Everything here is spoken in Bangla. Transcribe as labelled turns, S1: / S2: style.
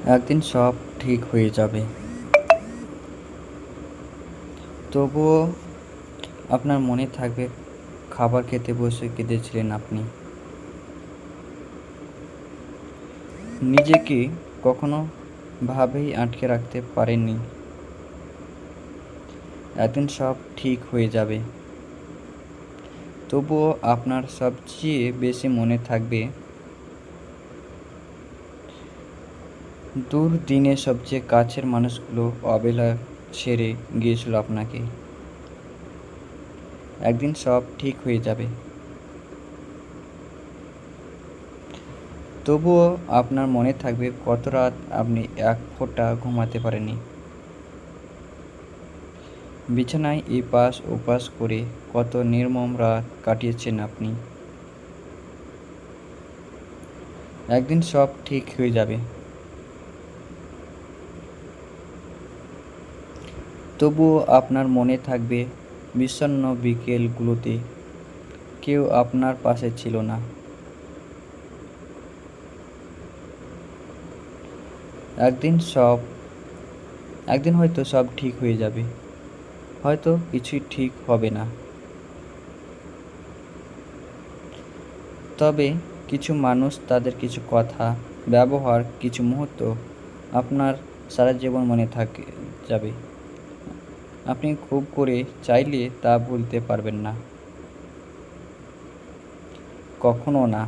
S1: একদিন সব ঠিক হয়ে যাবে। তবুও আপনার মনে থাকবে খাবার খেতে বসে কেঁদেছিলেন আপনি। নিজেকে কখনো ভাবেই আটকে রাখতে পারেননি। একদিন সব ঠিক হয়ে যাবে। তবুও আপনার সবচেয়ে বেশি মনে থাকবে দুর্দিনে সবচেয়ে কাছের মানুষগুলো অবহেলা ছেড়ে গিয়েছিল আপনাকে। একদিন সব ঠিক হয়ে যাবে। তবুও আপনার মনে থাকবে কত রাত আপনি এক ফোঁটা ঘুমাতে পারেননি। বিছানায় এপাশ ওপাশ করে কত নির্মম রাত কাটিয়েছেন আপনি। একদিন সব ঠিক হয়ে যাবে। তবুও আপনার মনে থাকবে বিষণ্ণ বিকেলগুলোতে কেউ আপনার পাশে ছিল না। একদিন হয়তো সব ঠিক হয়ে যাবে, হয়তো কিছুই ঠিক হবে না। তবে কিছু মানুষ, তাদের কিছু কথা, ব্যবহার, কিছু মুহূর্ত আপনার সারা জীবন মনে থাকে যাবে। আপনি খুব করে চাইলে তা ভুলতে পারবেন না, কখনো না।